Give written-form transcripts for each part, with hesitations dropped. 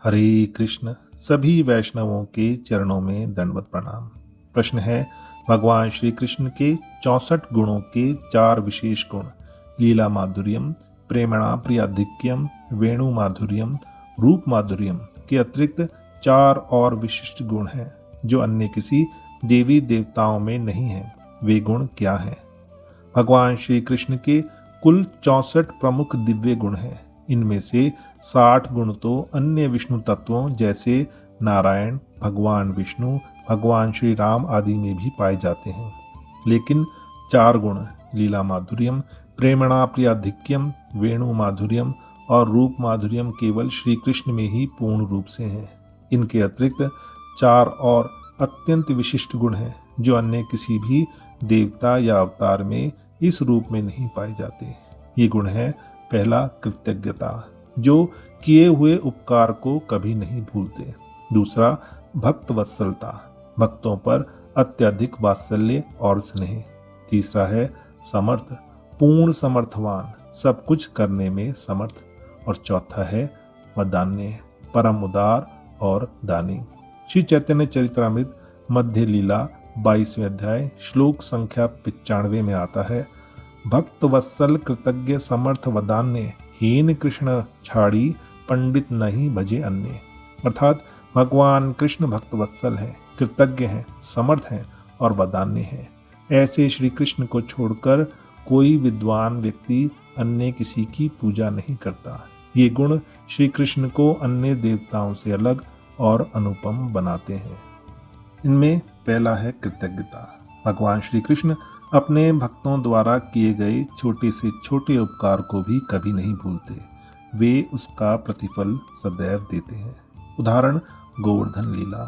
हरे कृष्ण। सभी वैष्णवों के चरणों में दंडवत प्रणाम। प्रश्न है, भगवान श्री कृष्ण के 64 गुणों के 4 विशेष गुण लीला माधुर्यम, प्रेमणा प्रियाधिक्यम, वेणु माधुर्यम, रूप माधुर्यम के अतिरिक्त 4 और विशिष्ट गुण हैं जो अन्य किसी देवी देवताओं में नहीं हैं। वे गुण क्या हैं? भगवान श्री कृष्ण के कुल 64 प्रमुख दिव्य गुण हैं। इनमें से 60 गुण तो अन्य विष्णु तत्वों जैसे नारायण, भगवान विष्णु, भगवान श्री राम आदि में भी पाए जाते हैं। लेकिन 4 गुण लीला माधुर्यम, प्रेमणा प्रियाधिक्यम, वेणु माधुर्यम और रूप माधुर्यम केवल श्री कृष्ण में ही पूर्ण रूप से हैं। इनके अतिरिक्त 4 और अत्यंत विशिष्ट गुण हैं जो अन्य किसी भी देवता या अवतार में इस रूप में नहीं पाए जाते। ये गुण है, पहला कृतज्ञता, जो किए हुए उपकार को कभी नहीं भूलते। दूसरा भक्त वत्सलता, भक्तों पर अत्यधिक वात्सल्य और स्नेह। तीसरा है समर्थ, पूर्ण समर्थवान, सब कुछ करने में समर्थ। और चौथा है वदान्य, परम उदार और दानी। श्री चैतन्य चरितमृत मध्य लीला 22वें अध्याय श्लोक संख्या 95 में आता है, भक्त वत्सल कृतज्ञ समर्थ वदान्य, हीन कृष्ण छाड़ी पंडित नहीं भजे अन्य। अर्थात भगवान कृष्ण भक्त वत्सल हैं, कृतज्ञ हैं, समर्थ हैं और वदान्य हैं। ऐसे श्री कृष्ण को छोड़कर कोई विद्वान व्यक्ति अन्य किसी की पूजा नहीं करता। ये गुण श्री कृष्ण को अन्य देवताओं से अलग और अनुपम बनाते हैं। इनमें पहला है कृतज्ञता। भगवान श्री कृष्ण अपने भक्तों द्वारा किए गए छोटे से छोटे उपकार को भी कभी नहीं भूलते। वे उसका प्रतिफल सदैव देते हैं। उदाहरण गोवर्धन लीला।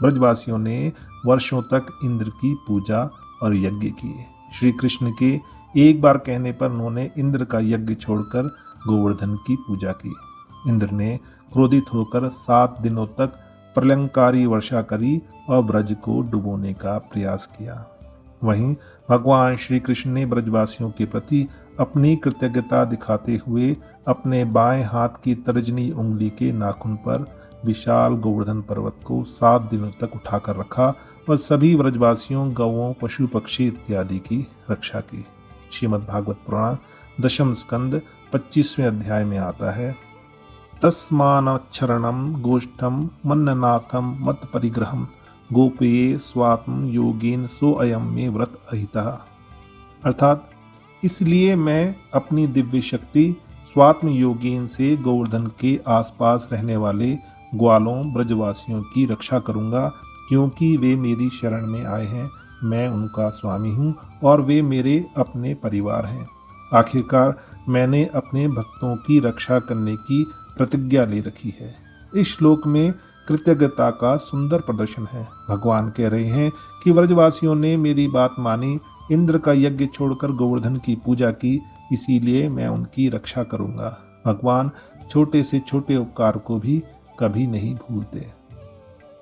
ब्रजवासियों ने वर्षों तक इंद्र की पूजा और यज्ञ किए। श्री कृष्ण के एक बार कहने पर उन्होंने इंद्र का यज्ञ छोड़कर गोवर्धन की पूजा की। इंद्र ने क्रोधित होकर 7 दिनों तक प्रलयंकारी वर्षा करी और ब्रज को डुबोने का प्रयास किया। वहीं भगवान श्री कृष्ण ने ब्रजवासियों के प्रति अपनी कृतज्ञता दिखाते हुए अपने बाएं हाथ की तर्जनी उंगली के नाखून पर विशाल गोवर्धन पर्वत को 7 दिनों तक उठाकर रखा और सभी ब्रजवासियों, गौओं, पशु पक्षी इत्यादि की रक्षा की। श्रीमद् भागवत पुराण 10वें स्कंद 25वें अध्याय में आता है, तस्मानच्छरणम गोष्ठम मन्ननाथम मत परिग्रहम गोपेये स्वात्म योगेन सो अयम में व्रत अहिता। अर्थात इसलिए मैं अपनी दिव्य शक्ति स्वात्म योगेन से गोवर्धन के आसपास रहने वाले ग्वालों ब्रजवासियों की रक्षा करूंगा, क्योंकि वे मेरी शरण में आए हैं। मैं उनका स्वामी हूँ और वे मेरे अपने परिवार हैं। आखिरकार मैंने अपने भक्तों की रक्षा करने की प्रतिज्ञा ले रखी है। इस श्लोक में कृतज्ञता का सुंदर प्रदर्शन है। भगवान कह रहे हैं कि व्रजवासियों ने मेरी बात मानी, इंद्र का यज्ञ छोड़कर गोवर्धन की पूजा की, इसीलिए मैं उनकी रक्षा करूंगा। भगवान छोटे से छोटे उपकार को भी कभी नहीं भूलते।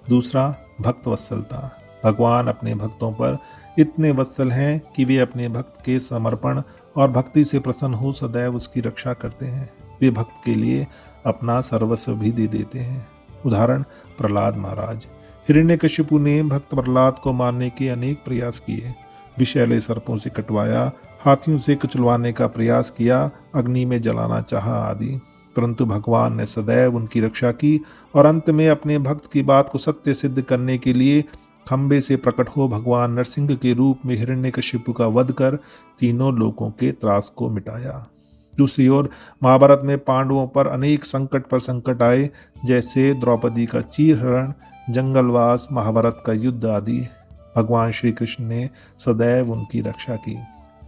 दूसरा भक्त वत्सलता। भगवान अपने भक्तों पर इतने वत्सल हैं कि वे अपने भक्त के समर्पण और भक्ति से प्रसन्न हो सदैव उसकी रक्षा करते हैं। वे भक्त के लिए अपना सर्वस्व भी दे देते हैं। उदाहरण प्रहलाद महाराज। हिरण्यकशिपु ने भक्त प्रहलाद को मारने के अनेक प्रयास किए। विषैले सर्पों से कटवाया, हाथियों से कुचलवाने का प्रयास किया, अग्नि में जलाना चाहा आदि, परंतु भगवान ने सदैव उनकी रक्षा की और अंत में अपने भक्त की बात को सत्य सिद्ध करने के लिए खंबे से प्रकट हो भगवान नरसिंह के रूप में हिरण्यकशिपु का वध कर तीनों लोकों के त्रास को मिटाया। दूसरी ओर महाभारत में पांडवों पर अनेक संकट पर संकट आए, जैसे द्रौपदी का चीरहरण, जंगलवास, महाभारत का युद्ध आदि। भगवान श्री कृष्ण ने सदैव उनकी रक्षा की।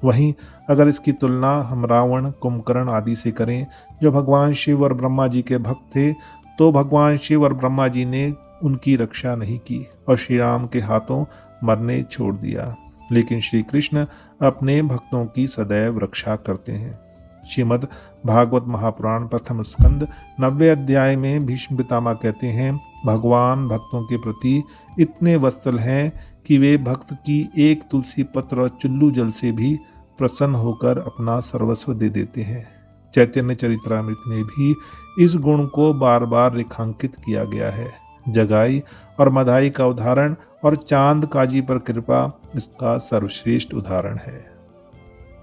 वहीं अगर इसकी तुलना हम रावण, कुंभकर्ण आदि से करें, जो भगवान शिव और ब्रह्मा जी के भक्त थे, तो भगवान शिव और ब्रह्मा जी ने उनकी रक्षा नहीं की और श्री राम के हाथों मरने छोड़ दिया। लेकिन श्री कृष्ण अपने भक्तों की सदैव रक्षा करते हैं। श्रीमद् भागवत महापुराण 1 स्कंद 90वें अध्याय में भीष्म पितामह कहते हैं, भगवान भक्तों के प्रति इतने वत्सल हैं कि वे भक्त की एक तुलसी पत्र और चुल्लू जल से भी प्रसन्न होकर अपना सर्वस्व दे देते हैं। चैतन्य चरित्रामृत में भी इस गुण को बार बार रेखांकित किया गया है। जगाई और मदाई का उदाहरण और चांद काजी पर कृपा इसका सर्वश्रेष्ठ उदाहरण है।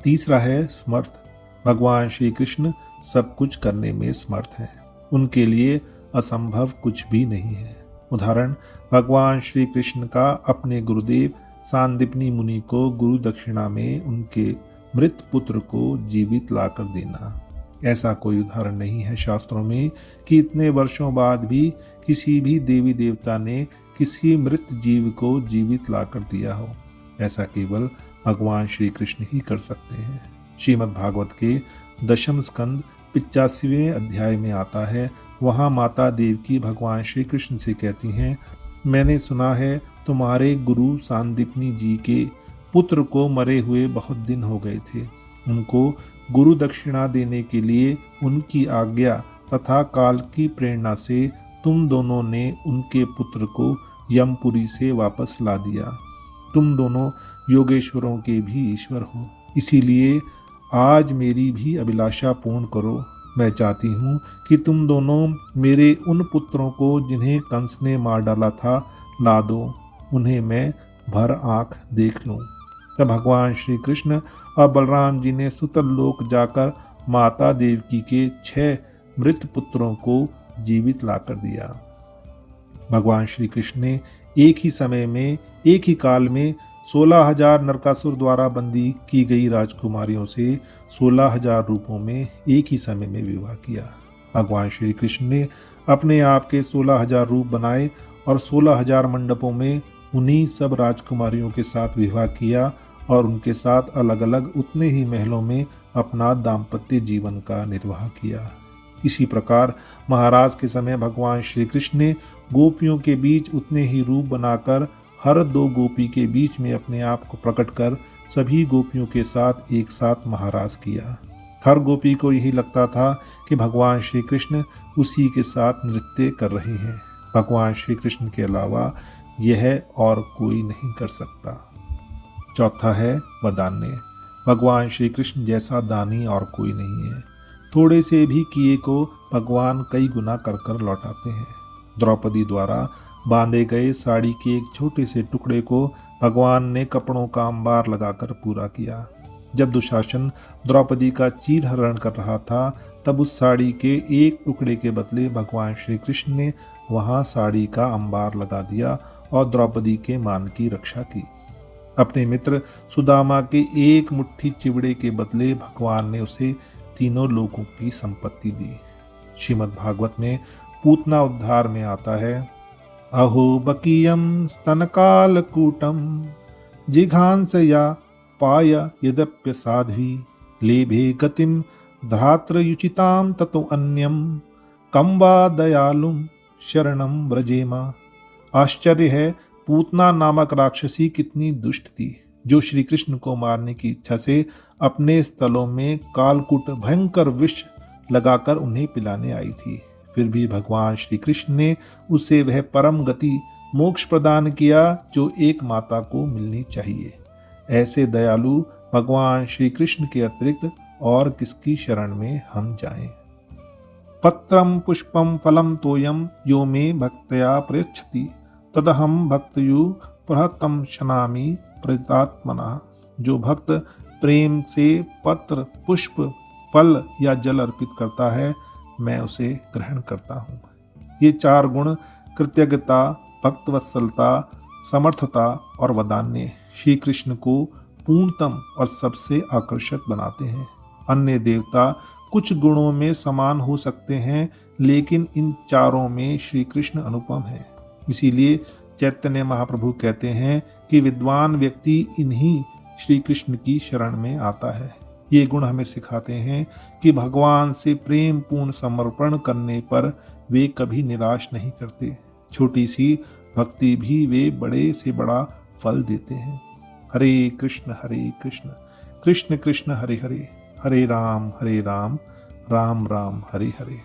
तीसरा है समर्थ। भगवान श्री कृष्ण सब कुछ करने में समर्थ हैं। उनके लिए असंभव कुछ भी नहीं है। उदाहरण, भगवान श्री कृष्ण का अपने गुरुदेव सांदीपनी मुनि को गुरु दक्षिणा में उनके मृत पुत्र को जीवित लाकर देना। ऐसा कोई उदाहरण नहीं है शास्त्रों में कि इतने वर्षों बाद भी किसी भी देवी देवता ने किसी मृत जीव को जीवित लाकर दिया हो। ऐसा केवल भगवान श्री कृष्ण ही कर सकते हैं। श्रीमद् भागवत के दशम स्कंद 85वें अध्याय में आता है, वहाँ माता देवकी भगवान श्री कृष्ण से कहती हैं, मैंने सुना है तुम्हारे गुरु सांदीपनी जी के पुत्र को मरे हुए बहुत दिन हो गए थे। उनको गुरु दक्षिणा देने के लिए उनकी आज्ञा तथा काल की प्रेरणा से तुम दोनों ने उनके पुत्र को यमपुरी से वापस ला दिया। तुम दोनों योगेश्वरों के भी ईश्वर हो, इसीलिए आज मेरी भी अभिलाषा पूर्ण करो। मैं चाहती हूँ कि तुम दोनों मेरे उन पुत्रों को जिन्हें कंस ने मार डाला था ला दो, उन्हें मैं भर आँख देख लूँ। तब भगवान श्री कृष्ण और बलराम जी ने सुतल लोक जाकर माता देवकी के 6 मृत पुत्रों को जीवित लाकर दिया। भगवान श्री कृष्ण ने एक ही समय में, एक ही काल में 16,000 नरकासुर द्वारा बंदी की गई राजकुमारियों से 16,000 रूपों में एक ही समय में विवाह किया। भगवान श्री कृष्ण ने अपने आप के 16,000 रूप बनाए और 16,000 मंडपों में उन्हीं सब राजकुमारियों के साथ विवाह किया और उनके साथ अलग अलग उतने ही महलों में अपना दाम्पत्य जीवन का निर्वाह किया। इसी प्रकार महाराज के समय भगवान श्री कृष्ण ने गोपियों के बीच उतने ही रूप बनाकर हर 2 गोपी के बीच में अपने आप को प्रकट कर सभी गोपियों के साथ एक साथ महाराज किया। हर गोपी को यही लगता था कि भगवान श्री कृष्ण उसी के साथ नृत्य कर रहे हैं। भगवान श्री कृष्ण के अलावा यह और कोई नहीं कर सकता। चौथा है वदान्य। भगवान श्री कृष्ण जैसा दानी और कोई नहीं है। थोड़े से भी किए को भगवान कई गुना कर कर लौटाते हैं। द्रौपदी द्वारा बांधे गए साड़ी के एक छोटे से टुकड़े को भगवान ने कपड़ों का अंबार लगाकर पूरा किया। जब दुशासन द्रौपदी का चीरहरण कर रहा था, तब उस साड़ी के एक टुकड़े के बदले भगवान श्री कृष्ण ने वहां साड़ी का अंबार लगा दिया और द्रौपदी के मान की रक्षा की। अपने मित्र सुदामा के एक मुट्ठी चिवड़े के बदले भगवान ने उसे तीनों लोगों की संपत्ति दी। श्रीमद् भागवत में पूतना उद्धार में आता है, अहो बकीयम स्तनकालकूटम जिघांसया पाय यद्यप्य साध्वी लेभे गतिम धरात्रयुचिताम ततो अन्यम कम वा दयालुम शरणम व्रजेमा। आश्चर्य है, पूतना नामक राक्षसी कितनी दुष्ट थी, जो श्री कृष्ण को मारने की इच्छा से अपने स्थलों में कालकूट भयंकर विष लगाकर उन्हें पिलाने आई थी। फिर भी भगवान श्री कृष्ण ने उसे वह परम गति मोक्ष प्रदान किया जो एक माता को मिलनी चाहिए। ऐसे दयालु भगवान श्री कृष्ण के अतिरिक्त और किसकी शरण में हम जाएं। पत्रम पुष्पम फलम तोयम यो मे भक्तया प्रयच्छति तदहम भक्तयु प्रहतम शनामि प्रतात्मना। जो भक्त प्रेम से पत्र, पुष्प, फल या जल अर्पित करता है, मैं उसे ग्रहण करता हूँ। ये 4 गुण कृतज्ञता, भक्तवत्सलता, समर्थता और वदान्य श्री कृष्ण को पूर्णतम और सबसे आकर्षक बनाते हैं। अन्य देवता कुछ गुणों में समान हो सकते हैं, लेकिन इन 4 में श्री कृष्ण अनुपम है। इसीलिए चैतन्य महाप्रभु कहते हैं कि विद्वान व्यक्ति इन्हीं श्री कृष्ण की शरण में आता है। ये गुण हमें सिखाते हैं कि भगवान से प्रेम पूर्ण समर्पण करने पर वे कभी निराश नहीं करते। छोटी सी भक्ति भी वे बड़े से बड़ा फल देते हैं। हरे कृष्ण कृष्ण कृष्ण हरे हरे, हरे राम राम राम हरे हरे।